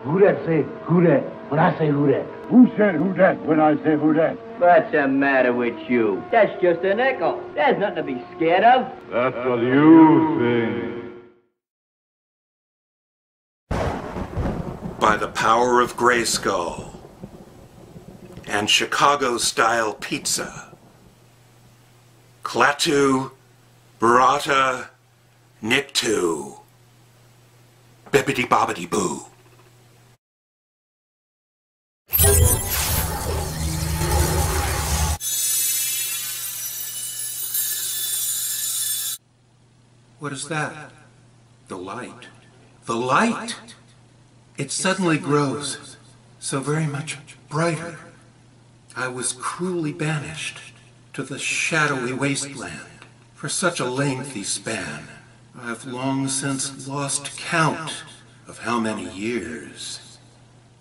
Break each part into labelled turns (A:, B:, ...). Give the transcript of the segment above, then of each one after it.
A: Who that say who that when I say who that?
B: Who said who that when I say who that?
C: What's the matter with you? That's just an echo. There's nothing to be scared of.
B: That's what you think.
D: By the power of Grayskull and Chicago-style pizza, Klaatu, Barata, Nikto, Bibbidi-bobbidi-boo. What is that? The light. The light! It suddenly grows so very much brighter. I was cruelly banished to the shadowy wasteland for such a lengthy span. I have long since lost count of how many years.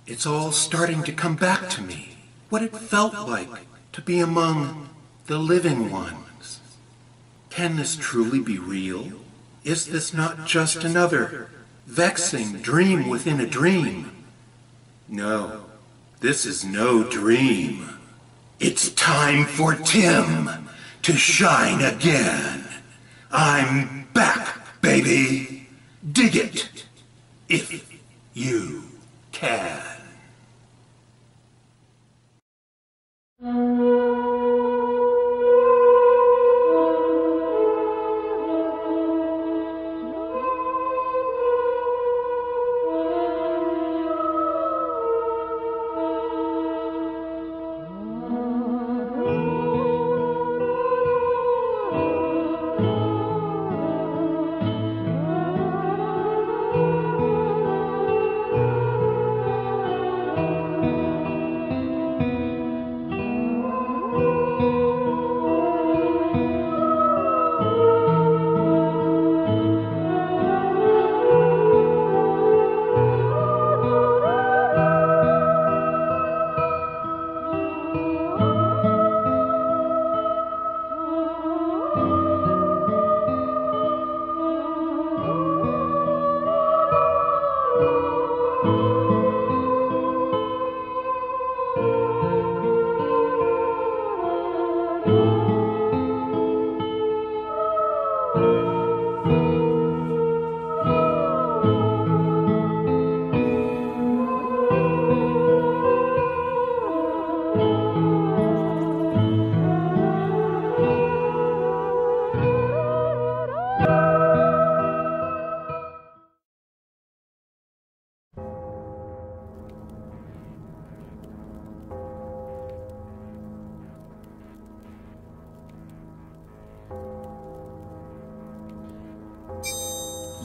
D: It's all starting to come back to me, what it felt like to be among the living ones. Can this truly be real? Is this not just another vexing dream within a dream? No, this is no dream. It's time for Tim to shine again. I'm back, baby. Dig it, if you can.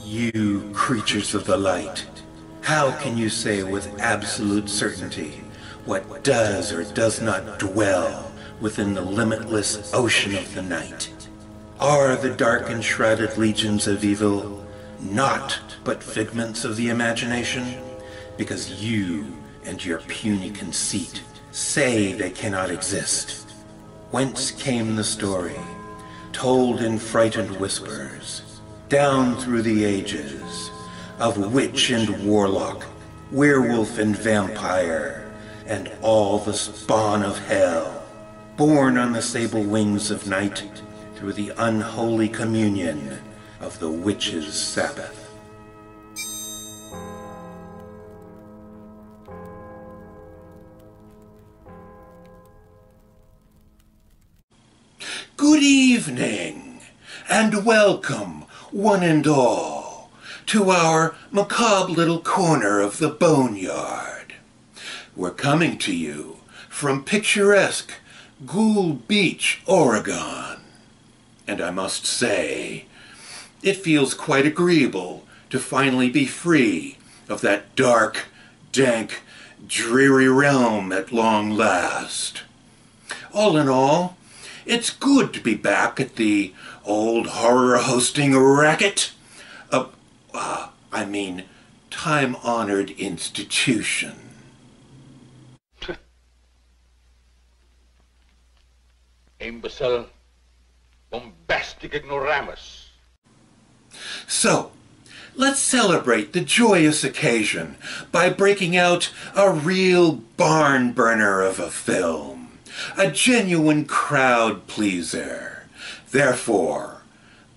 D: You creatures of the light, how can you say with absolute certainty what does or does not dwell within the limitless ocean of the night? Are the dark and shrouded legions of evil not but figments of the imagination? Because you and your puny conceit say they cannot exist. Whence came the story, told in frightened whispers, down through the ages, of witch and warlock, werewolf and vampire, and all the spawn of hell, born on the sable wings of night through the unholy communion of the witch's Sabbath. Good evening, and welcome, one and all, to our macabre little corner of the Boneyard. We're coming to you from picturesque Ghoul Beach, Oregon. And I must say, it feels quite agreeable to finally be free of that dark, dank, dreary realm at long last. All in all, it's good to be back at the old horror hosting racket. I mean, time-honored institution.
E: Imbecile, bombastic ignoramus.
D: So, let's celebrate the joyous occasion by breaking out a real barn burner of a film, a genuine crowd pleaser. Therefore,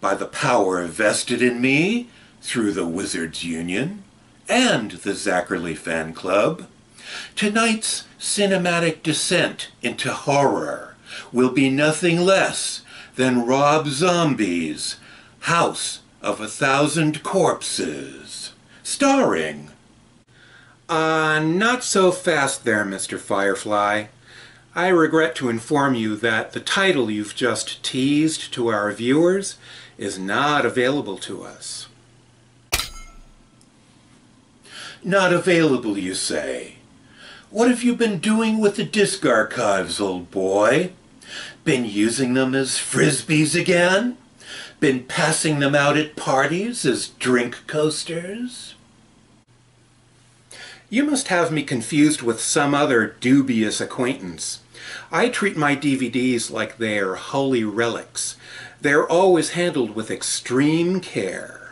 D: by the power vested in me through the Wizards Union and the Zachary Fan Club, tonight's cinematic descent into horror will be nothing less than Rob Zombie's House of 1,000 Corpses, starring... Not so fast there, Mr. Firefly. I regret to inform you that the title you've just teased to our viewers is not available to us. Not available, you say? What have you been doing with the disc archives, old boy? Been using them as frisbees again? Been passing them out at parties as drink coasters? You must have me confused with some other dubious acquaintance. I treat my DVDs like they're holy relics. They're always handled with extreme care.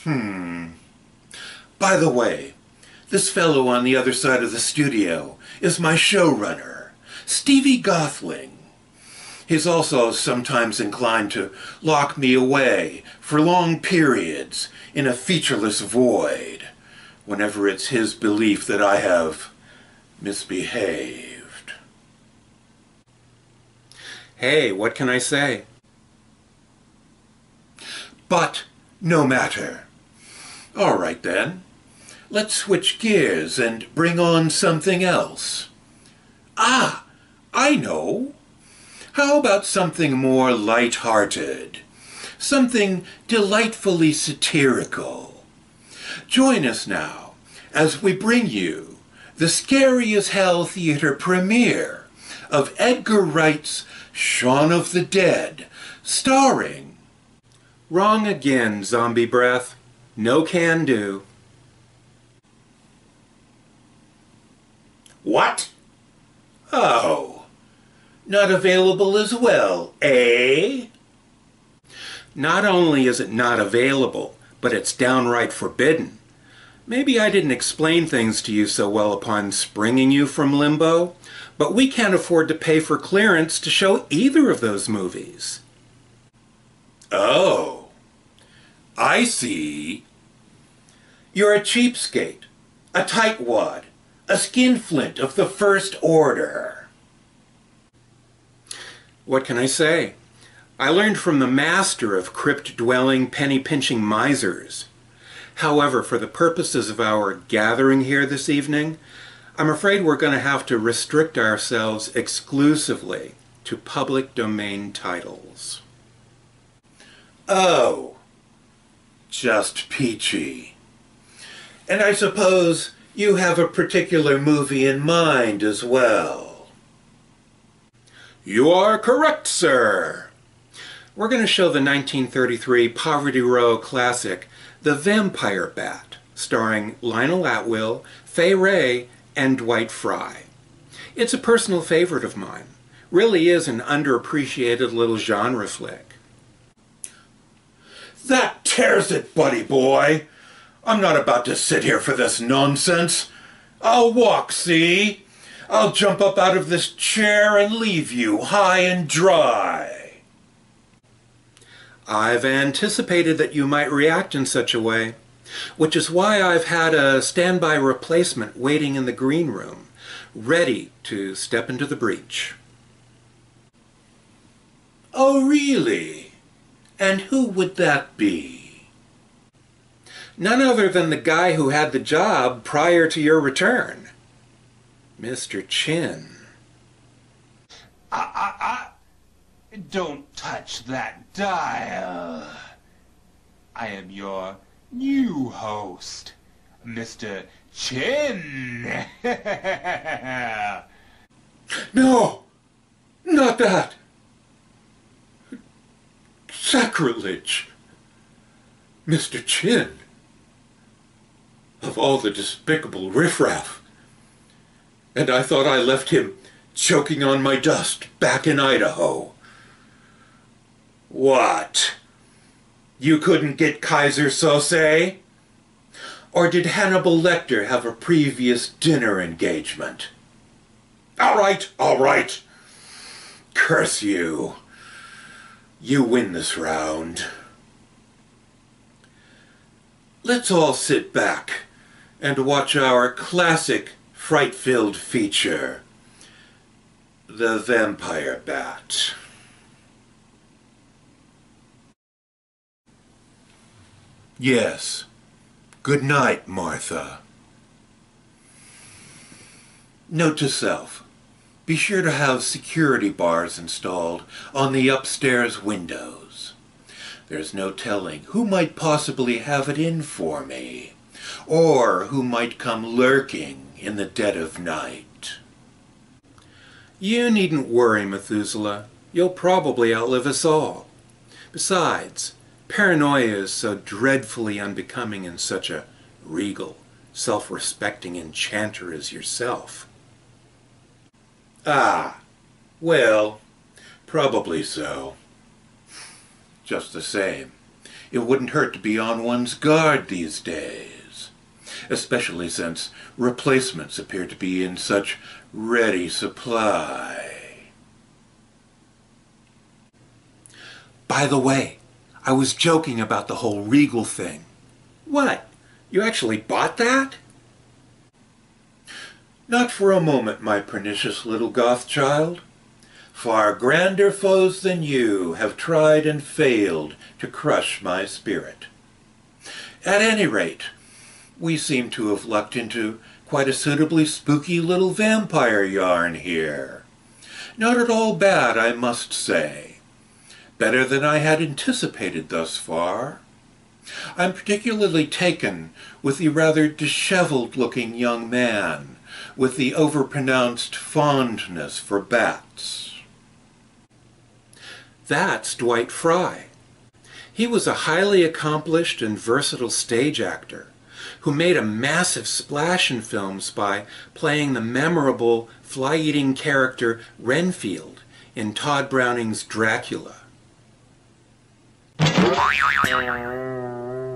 D: By the way, this fellow on the other side of the studio is my showrunner, Stevie Gothling. He's also sometimes inclined to lock me away for long periods in a featureless void, whenever it's his belief that I have misbehaved. Hey, what can I say? But no matter. All right then. Let's switch gears and bring on something else. Ah, I know. How about something more light-hearted? Something delightfully satirical. Join us now as we bring you the Scary as Hell Theater premiere of Edgar Wright's Shaun of the Dead, starring... Wrong again, Zombie Breath. No can do. What? Oh, not available as well, eh? Not only is it not available, but it's downright forbidden. Maybe I didn't explain things to you so well upon springing you from limbo, but we can't afford to pay for clearance to show either of those movies. Oh, I see. You're a cheapskate, a tightwad, a skinflint of the first order. What can I say? I learned from the master of crypt-dwelling, penny-pinching misers. However, for the purposes of our gathering here this evening, I'm afraid we're going to have to restrict ourselves exclusively to public domain titles. Oh, just peachy. And I suppose you have a particular movie in mind as well. You are correct, sir. We're going to show the 1933 Poverty Row classic, The Vampire Bat, starring Lionel Atwill, Fay Wray, and Dwight Frye. It's a personal favorite of mine. Really is an underappreciated little genre flick. That tears it, buddy boy. I'm not about to sit here for this nonsense. I'll walk, see? I'll jump up out of this chair and leave you high and dry. I've anticipated that you might react in such a way, which is why I've had a standby replacement waiting in the green room, ready to step into the breach. Oh, really? And who would that be? None other than the guy who had the job prior to your return, Mr. Chin.
E: Don't touch that dial. I am your new host, Mr. Chin.
D: No, not that. Sacrilege. Mr. Chin. Of all the despicable riffraff. And I thought I left him choking on my dust back in Idaho. What? You couldn't get Kaiser Sose? Or did Hannibal Lecter have a previous dinner engagement? All right, all right. Curse you. You win this round. Let's all sit back and watch our classic fright-filled feature, The Vampire Bat. Yes. Good night, Martha. Note to self. Be sure to have security bars installed on the upstairs windows. There's no telling who might possibly have it in for me, or who might come lurking in the dead of night. You needn't worry, Methuselah. You'll probably outlive us all. Besides, paranoia is so dreadfully unbecoming in such a regal, self-respecting enchanter as yourself. Ah, well, probably so. Just the same, it wouldn't hurt to be on one's guard these days, especially since replacements appear to be in such ready supply. By the way, I was joking about the whole Regal thing. What? You actually bought that? Not for a moment, my pernicious little goth child. Far grander foes than you have tried and failed to crush my spirit. At any rate, we seem to have lucked into quite a suitably spooky little vampire yarn here. Not at all bad, I must say. Better than I had anticipated thus far. I'm particularly taken with the rather disheveled-looking young man with the overpronounced fondness for bats. That's Dwight Frye. He was a highly accomplished and versatile stage actor who made a massive splash in films by playing the memorable fly-eating character Renfield in Todd Browning's Dracula.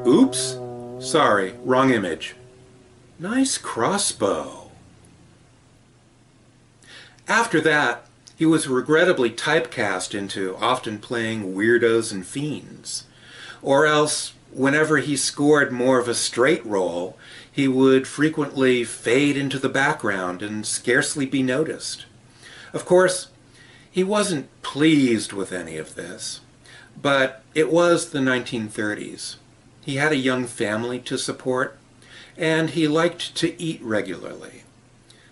D: Oops, sorry, wrong image. Nice crossbow. After that, he was regrettably typecast into often playing weirdos and fiends. Or else, whenever he scored more of a straight role, he would frequently fade into the background and scarcely be noticed. Of course, he wasn't pleased with any of this, but it was the 1930s. He had a young family to support, and he liked to eat regularly.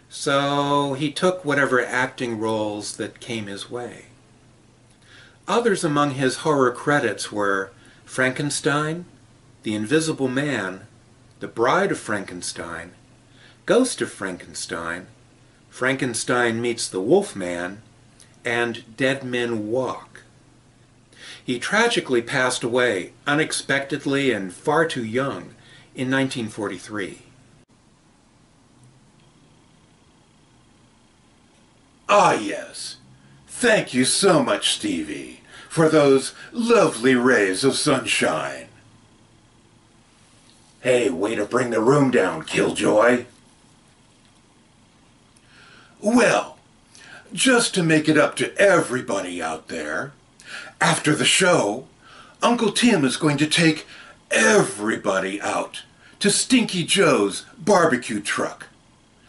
D: So he took whatever acting roles that came his way. Others among his horror credits were Frankenstein, The Invisible Man, The Bride of Frankenstein, Ghost of Frankenstein, Frankenstein Meets the Wolfman, and Dead Men Walk. He tragically passed away unexpectedly and far too young in 1943. Ah, yes. Thank you so much, Stevie, for those lovely rays of sunshine. Hey, way to bring the room down, Killjoy. Well, just to make it up to everybody out there, after the show, Uncle Tim is going to take everybody out to Stinky Joe's barbecue truck.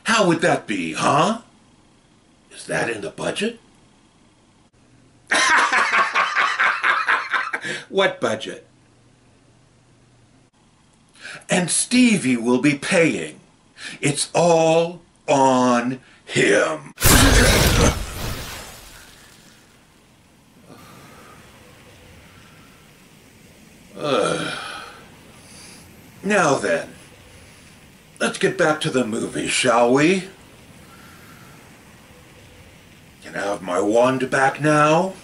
D: How would that be, huh? Is that in the budget? What budget? And Stevie will be paying. It's all on him. Now then, let's get back to the movie, shall we? Can I have my wand back now?